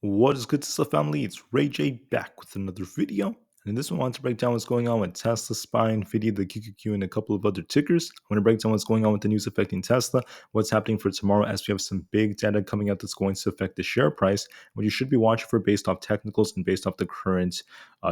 What is good, Tesla family? It's Ray J back with another video. And in this one, I want to break down what's going on with Tesla, SPY, Nvidia, the QQQ, and a couple of other tickers. I want to break down what's going on with the news affecting Tesla, what's happening for tomorrow as we have some big data coming out that's going to affect the share price, what you should be watching for based off technicals and based off the current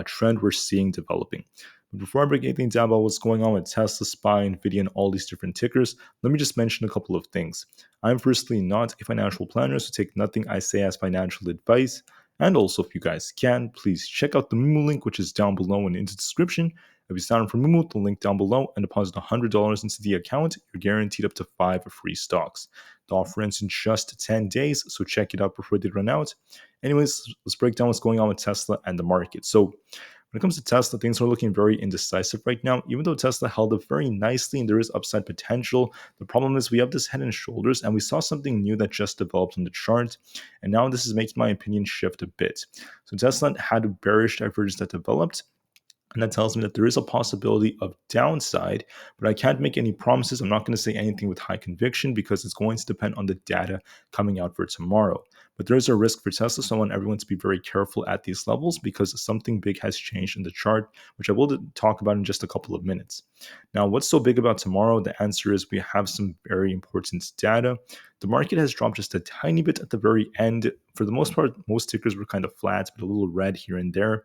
trend we're seeing developing. But before I break anything down about what's going on with Tesla, SPY, Nvidia, and all these different tickers, let me just mention a couple of things. I'm firstly not a financial planner, so take nothing I say as financial advice. And also, if you guys can, please check out the Moomoo link, which is down below and in the description. If you sign up for Moomoo, the link down below, and deposit $100 into the account, you're guaranteed up to 5 free stocks. The offer ends in just 10 days, so check it out before they run out. Anyways, let's break down what's going on with Tesla and the market. So, when it comes to Tesla, things are looking very indecisive right now. Even though Tesla held up very nicely and there is upside potential, the problem is we have this head and shoulders, and we saw something new that just developed on the chart. And now this is making my opinion shift a bit. So Tesla had a bearish divergence that developed. And that tells me that there is a possibility of downside, but I can't make any promises. I'm not going to say anything with high conviction because it's going to depend on the data coming out for tomorrow. But there is a risk for Tesla, so I want everyone to be very careful at these levels because something big has changed in the chart, which I will talk about in just a couple of minutes. Now, what's so big about tomorrow? The answer is we have some very important data. The market has dropped just a tiny bit at the very end. For the most part, most tickers were kind of flat, but a little red here and there.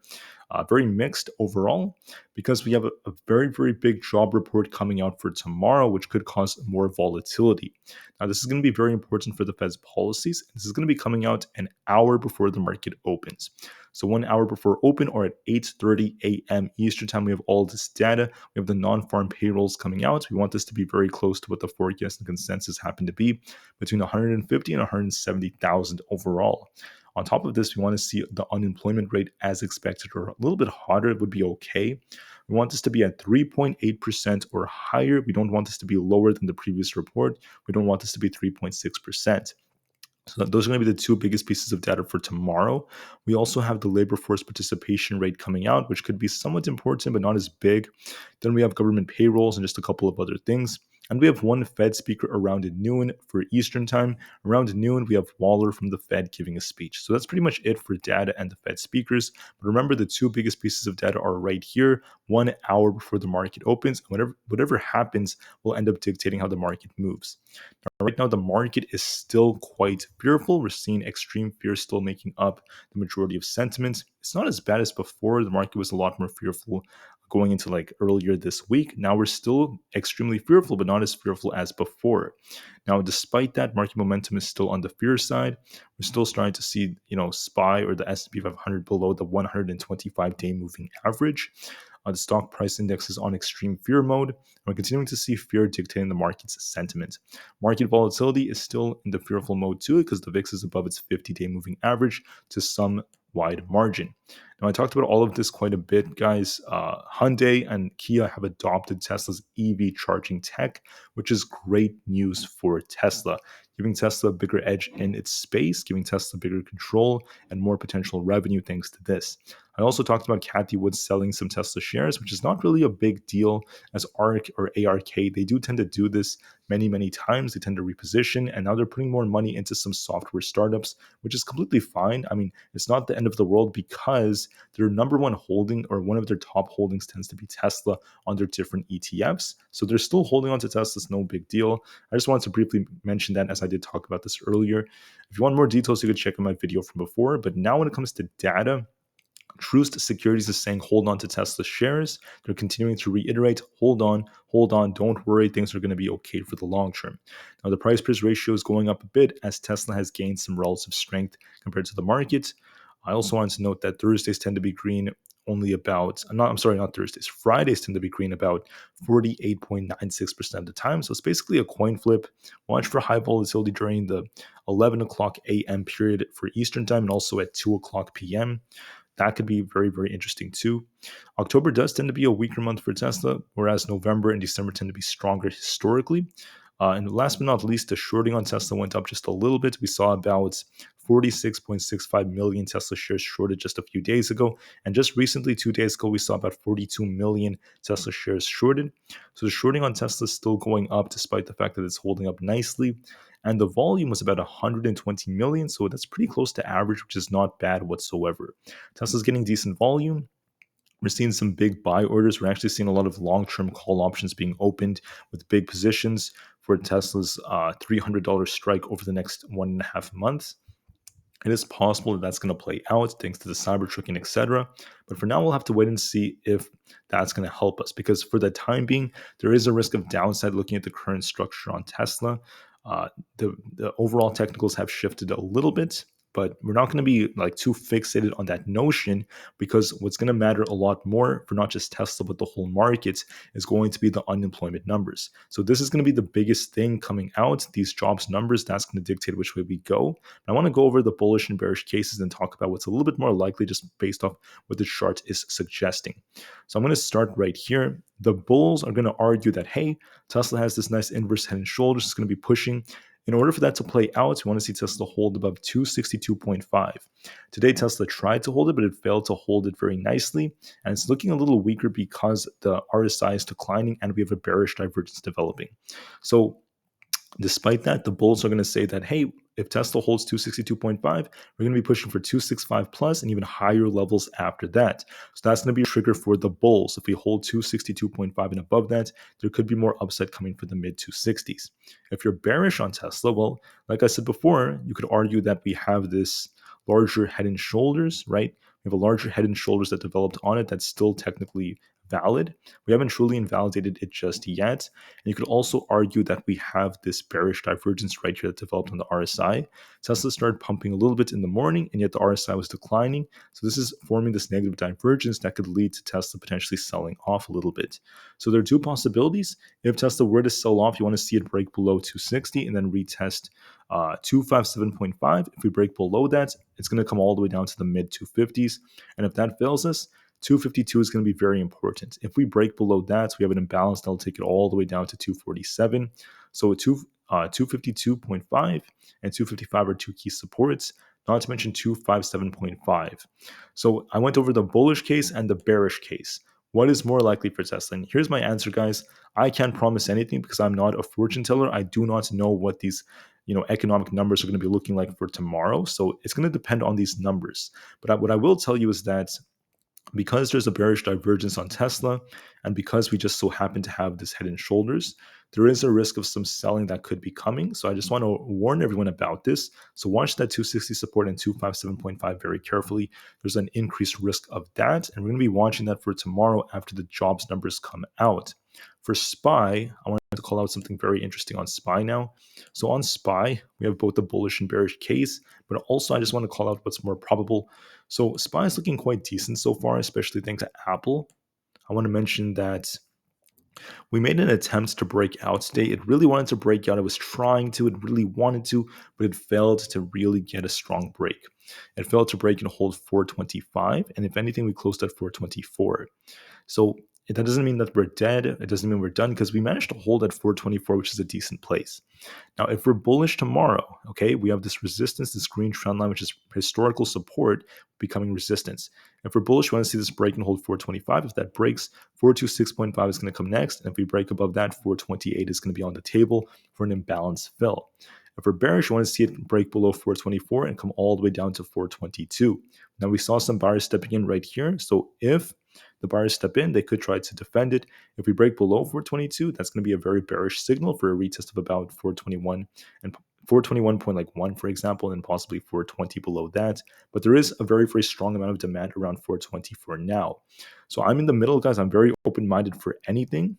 Very mixed overall because we have a very, very big job report coming out for tomorrow, which could cause more volatility. Now, this is going to be very important for the Fed's policies. This is going to be coming out an hour before the market opens. So 1 hour before open or at 8:30 a.m. Eastern time, we have all this data. We have the non-farm payrolls coming out. We want this to be very close to what the forecast and consensus happen to be, between 150 and 170,000 overall. On top of this, we want to see the unemployment rate as expected or a little bit hotter would be okay. We want this to be at 3.8% or higher. We don't want this to be lower than the previous report. We don't want this to be 3.6%. So those are going to be the two biggest pieces of data for tomorrow. We also have the labor force participation rate coming out, which could be somewhat important, but not as big. Then we have government payrolls and just a couple of other things. And we have one Fed speaker around noon for Eastern time. Around noon, we have Waller from the Fed giving a speech. So that's pretty much it for data and the Fed speakers. But remember, the two biggest pieces of data are right here, 1 hour before the market opens. And whatever happens will end up dictating how the market moves. Right now, the market is still quite fearful. We're seeing extreme fear still making up the majority of sentiment. It's not as bad as before. The market was a lot more fearful going into like earlier this week. Now we're still extremely fearful, but not as fearful as before. Now, despite that, market momentum is still on the fear side. We're still starting to see, SPY or the S&P 500 below the 125-day moving average. The stock price index is on extreme fear mode. We're continuing to see fear dictating the market's sentiment. Market volatility is still in the fearful mode too because the VIX is above its 50-day moving average to some wide margin. Now, I talked about all of this quite a bit, guys. Hyundai and Kia have adopted Tesla's EV charging tech, which is great news for Tesla, giving Tesla a bigger edge in its space, giving Tesla bigger control and more potential revenue thanks to this. I also talked about Cathie Wood selling some Tesla shares, which is not really a big deal as ARK or ARK. They do tend to do this many, many times. They tend to reposition, and now they're putting more money into some software startups, which is completely fine. I mean, it's not the end of the world because their number one holding or one of their top holdings tends to be Tesla on their different ETFs. So they're still holding on to Tesla. It's no big deal. I just wanted to briefly mention that as I did talk about this earlier. If you want more details, you could check out my video from before. But now when it comes to data, Truist Securities is saying hold on to Tesla shares. They're continuing to reiterate, hold on, don't worry, things are going to be okay for the long term. Now, the price price ratio is going up a bit as Tesla has gained some relative strength compared to the market. I also wanted to note that Thursdays tend to be green only about, not Thursdays, Fridays tend to be green about 48.96% of the time. So it's basically a coin flip. Watch for high volatility during the 11 o'clock a.m. period for Eastern time and also at 2 o'clock p.m. That could be very, very interesting too. October does tend to be a weaker month for Tesla, whereas November and December tend to be stronger historically. And last but not least, the shorting on Tesla went up just a little bit. We saw about 46.65 million Tesla shares shorted just a few days ago. And just recently, 2 days ago, we saw about 42 million Tesla shares shorted. So the shorting on Tesla is still going up despite the fact that it's holding up nicely. and the volume was about 120 million. So that's pretty close to average, which is not bad whatsoever. Tesla's getting decent volume. We're seeing some big buy orders. We're actually seeing a lot of long-term call options being opened with big positions for Tesla's $300 strike over the next 1.5 months. It is possible that that's going to play out thanks to the Cybertruck, etc. But for now, we'll have to wait and see if that's going to help us, because for the time being, there is a risk of downside looking at the current structure on Tesla. The overall technicals have shifted a little bit, but we're not going to be like too fixated on that notion, because what's going to matter a lot more for not just Tesla but the whole market is going to be the unemployment numbers. So this is going to be the biggest thing coming out, these jobs numbers. That's going to dictate which way we go. I want to go over the bullish and bearish cases and talk about what's a little bit more likely just based off what the chart is suggesting. So I'm going to start right here. The bulls are going to argue that, hey, Tesla has this nice inverse head and shoulders. It's going to be pushing. In order for that to play out, we want to see Tesla hold above 262.5. Today, Tesla tried to hold it, but it failed to hold it very nicely. And it's looking a little weaker because the RSI is declining and we have a bearish divergence developing. So despite that, the bulls are going to say that, hey, if Tesla holds 262.5, we're going to be pushing for 265 plus and even higher levels after that. So that's going to be a trigger for the bulls. If we hold 262.5 and above that, there could be more upside coming for the mid 260s. If you're bearish on Tesla, well, like I said before, you could argue that we have this larger head and shoulders, right? We have a larger head and shoulders that developed on it that's still technically valid. We haven't truly invalidated it just yet. And you could also argue that we have this bearish divergence right here that developed on the RSI. Tesla started pumping a little bit in the morning, and yet the RSI was declining. So this is forming this negative divergence that could lead to Tesla potentially selling off a little bit. So there are two possibilities. If Tesla were to sell off, you want to see it break below 260 and then retest 257.5. If we break below that, it's going to come all the way down to the mid 250s. And if that fails us, 252 is going to be very important. If we break below that, we have an imbalance that'll take it all the way down to 247. So 252.5 and 255 are two key supports, not to mention 257.5. So I went over the bullish case and the bearish case. What is more likely for Tesla? And here's my answer, guys. I can't promise anything because I'm not a fortune teller. I do not know what these economic numbers are going to be looking like for tomorrow. So it's going to depend on these numbers. But what I will tell you is that because there's a bearish divergence on Tesla, and because we just so happen to have this head and shoulders, there is a risk of some selling that could be coming. So I just want to warn everyone about this. So watch that 260 support and 257.5 very carefully. There's an increased risk of that, and we're going to be watching that for tomorrow after the jobs numbers come out. For SPY, I want to call out something very interesting on SPY now. So on SPY, we have both the bullish and bearish case, but also I just want to call out what's more probable. So SPY is looking quite decent so far, especially thanks to Aapl. I want to mention that we made an attempt to break out today. It really wanted to break out. It was trying to, it really wanted to, but it failed to really get a strong break. It failed to break and hold 425. And if anything, we closed at 424. So that doesn't mean that we're dead. It doesn't mean we're done, because we managed to hold at 424, which is a decent place. Now, if we're bullish tomorrow, okay, we have this resistance, this green trend line, which is historical support becoming resistance. If we're bullish, we want to see this break and hold 425. If that breaks, 426.5 is going to come next. And if we break above that, 428 is going to be on the table for an imbalance fill. If we're bearish, we want to see it break below 424 and come all the way down to 422. Now, we saw some buyers stepping in right here. So if the buyers step in, they could try to defend it. If we break below 422, that's going to be a very bearish signal for a retest of about 421 and 421.1, for example, and possibly 420 below that. But there is a very, very strong amount of demand around 420 for now. So I'm in the middle, guys. I'm very open-minded for anything.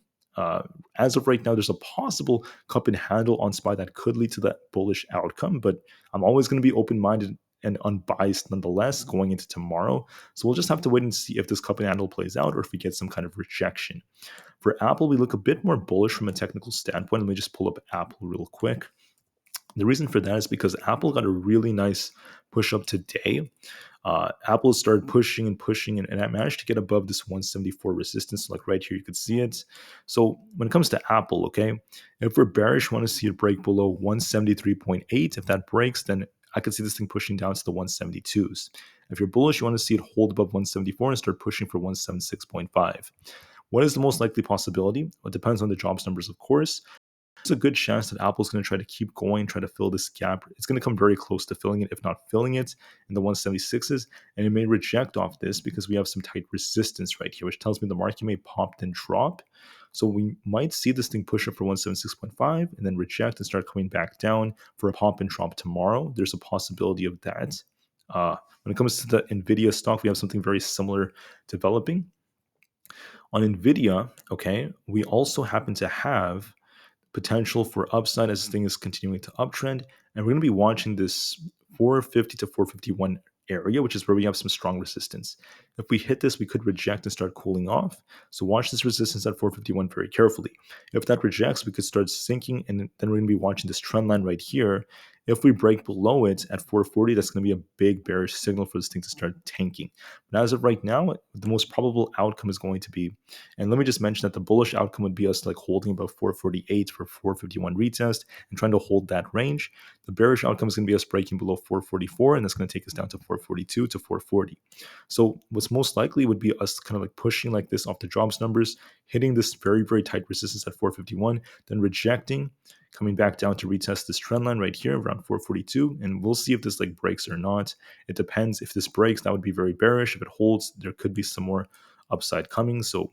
As of right now, there's a possible cup and handle on SPY that could lead to that bullish outcome, but I'm always going to be open-minded and unbiased nonetheless going into tomorrow. So we'll just have to wait and see if this cup and handle plays out or if we get some kind of rejection. For Aapl, we look a bit more bullish from a technical standpoint. Let me just pull up Aapl real quick. The reason for that is because Aapl got a really nice push up today. Aapl started pushing and pushing, and I managed to get above this 174 resistance. Like right here, you could see it. So when it comes to Aapl, okay, if we're bearish, we want to see it break below 173.8. If that breaks, then I could see this thing pushing down to the 172s. If you're bullish, you want to see it hold above 174 and start pushing for 176.5. What is the most likely possibility? Well, it depends on the jobs numbers, of course. a good chance that Apple's going to try to keep going, try to fill this gap. It's going to come very close to filling it, if not filling it, in the 176s. And it may reject off this because we have some tight resistance right here, which tells me the market may pop then drop. So we might see this thing push up for 176.5 and then reject and start coming back down for a pop and drop tomorrow. There's a possibility of that. When it comes to the Nvidia stock, we have something very similar developing. On Nvidia, okay, we also happen to have potential for upside as this thing is continuing to uptrend. And we're going to be watching this 450 to 451 area, which is where we have some strong resistance. If we hit this, we could reject and start cooling off. So watch this resistance at 451 very carefully. If that rejects, we could start sinking, and then we're going to be watching this trend line right here. If we break below it at 440, that's going to be a big bearish signal for this thing to start tanking. But as of right now, the most probable outcome is going to be, and let me just mention that the bullish outcome would be us like holding about 448 for 451 retest and trying to hold that range. The bearish outcome is going to be us breaking below 444, and that's going to take us down to 442 to 440. So what's most likely would be us kind of like pushing like this off the jobs numbers, hitting this very, very tight resistance at 451, then rejecting, coming back down to retest this trend line right here around 442, and we'll see if this like breaks or not. It depends. If this breaks, that would be very bearish. If it holds, there could be some more upside coming. So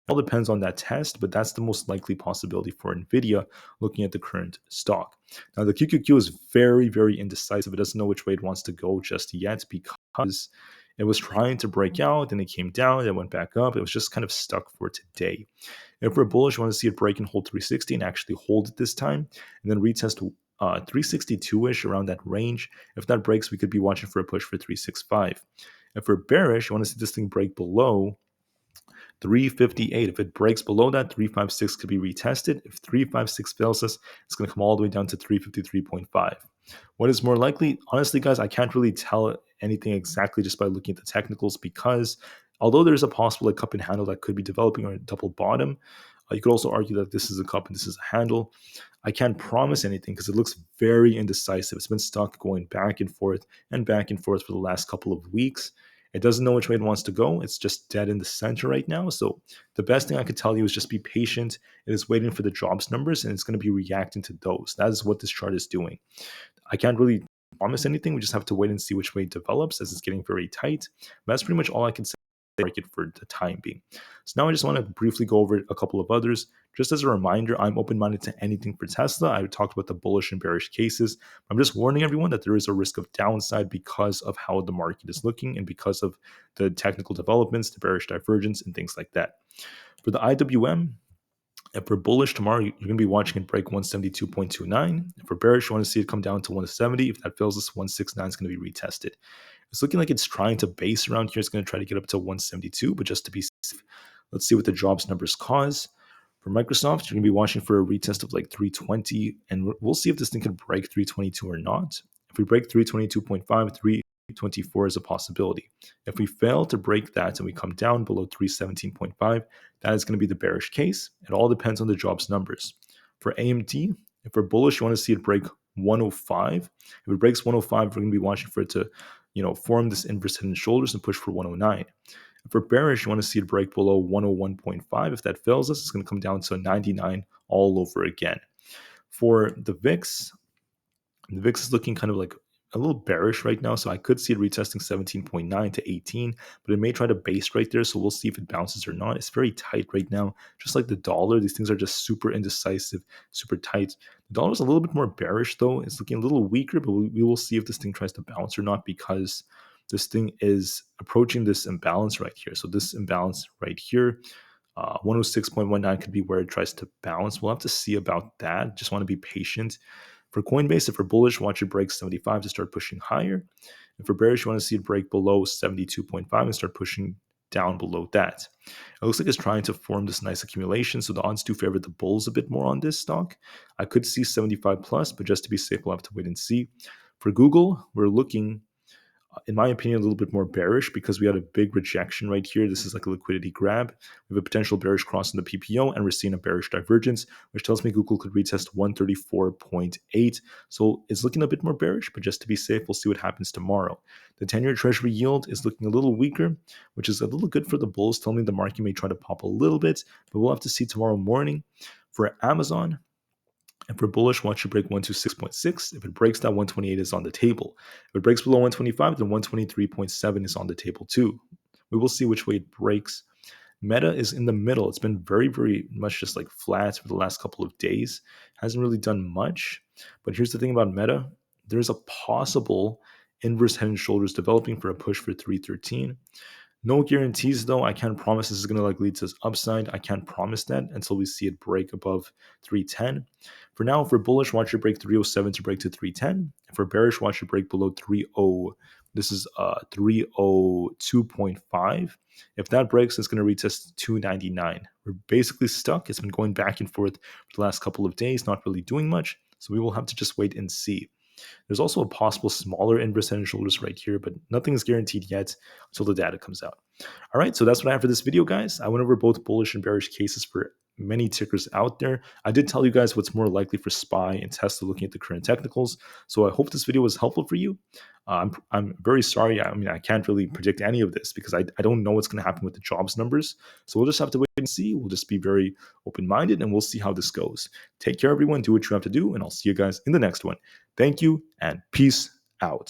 all depends on that test, but that's the most likely possibility for Nvidia looking at the current stock. Now, the QQQ is very, very indecisive. It doesn't know which way it wants to go just yet because it was trying to break out, then it came down, it went back up. It was just kind of stuck for today. If we're bullish, we want to see it break and hold 360 and actually hold it this time, and then retest 362-ish around that range. If that breaks, we could be watching for a push for 365. If we're bearish, you want to see this thing break below 358. If it breaks below that, 356 could be retested. If 356 fails us, it's going to come all the way down to 353.5. What is more likely? Honestly, guys, I can't really tell anything exactly just by looking at the technicals because although there's a possible like cup and handle that could be developing or a double bottom, you could also argue that this is a cup and this is a handle. I can't promise anything because it looks very indecisive. It's been stuck going back and forth for the last couple of weeks. It doesn't know which way it wants to go. It's just dead in the center right now. So the best thing I could tell you is just be patient. It is waiting for the jobs numbers and it's going to be reacting to those. That is what this chart is doing. I can't really promise anything. We just have to wait and see which way it develops as it's getting very tight. But that's pretty much all I can say market for the time being. So now I just want to briefly go over a couple of others. Just as a reminder, I'm open-minded to anything for Tesla. I talked about the bullish and bearish cases. I'm just warning everyone that there is a risk of downside because of how the market is looking and because of the technical developments, the bearish divergence, and things like that. For the IWM, if we're bullish tomorrow, you're going to be watching it break 172.29. If we're bearish, you want to see it come down to 170. If that fails us, 169 is going to be retested. It's looking like it's trying to base around here. It's going to try to get up to 172, but just to be safe, let's see what the jobs numbers cause. For Microsoft, you're going to be watching for a retest of like 320, and we'll see if this thing can break 322 or not. If we break 322.5, 324 is a possibility. If we fail to break that and we come down below 317.5, that is going to be the bearish case. It all depends on the jobs numbers. For AMD, if we're bullish, you want to see it break 105. If it breaks 105, we're going to be watching for it to form this inverse head and shoulders and push for 109. If we're bearish, you want to see it break below 101.5. If that fails us, it's going to come down to 99 all over again. For the VIX is looking kind of like a little bearish right now, so I could see it retesting 17.9 to 18, but it may try to base right there, so we'll see if it bounces or not. It's very tight right now, just like the dollar. These things are just super indecisive, super tight. The dollar is a little bit more bearish, though. It's looking a little weaker, but we will see if this thing tries to bounce or not because this thing is approaching this imbalance right here. So this imbalance right here, 106.19 could be where it tries to bounce. We'll have to see about that. Just want to be patient. For Coinbase, if we're bullish, watch it break 75 to start pushing higher. If we're bearish, you want to see it break below 72.5 and start pushing down below that. It looks like it's trying to form this nice accumulation, so the odds do favor the bulls a bit more on this stock. I could see 75 plus, but just to be safe, we'll have to wait and see. For Google, we're looking, in my opinion, a little bit more bearish because we had a big rejection right here. This is like a liquidity grab. We have a potential bearish cross in the PPO, and we're seeing a bearish divergence, which tells me Google could retest 134.8. So it's looking a bit more bearish, but just to be safe, we'll see what happens tomorrow. The 10-year Treasury yield is looking a little weaker, which is a little good for the bulls, telling me the market may try to pop a little bit, but we'll have to see tomorrow morning. For Amazon, If we're bullish, watch it break 126.6. If it breaks that, 128 is on the table. If it breaks below 125, then 123.7 is on the table too. We will see which way it breaks. Meta is in the middle. It's been very, very much just like flat for the last couple of days. Hasn't really done much. But here's the thing about Meta. There's a possible inverse head and shoulders developing for a push for 313. No guarantees though. I can't promise this is going to like lead to this upside. I can't promise that until we see it break above 310. For now, if we're bullish, watch it break 307 to break to 310. If we're bearish, watch it break below 30. This is 302.5. If that breaks, it's going to retest 299. We're basically stuck. It's been going back and forth for the last couple of days, not really doing much. So we will have to just wait and see. There's also a possible smaller inverse head and shoulders right here, but nothing is guaranteed yet until the data comes out. All right, so that's what I have for this video, guys. I went over both bullish and bearish cases for many tickers out there. I did tell you guys what's more likely for SPY and Tesla looking at the current technicals. So I hope this video was helpful for you. I'm very sorry. I mean, I can't really predict any of this because I don't know what's going to happen with the jobs numbers. So we'll just have to wait and see. We'll just be very open-minded and we'll see how this goes. Take care, everyone. Do what you have to do, and I'll see you guys in the next one. Thank you and peace out.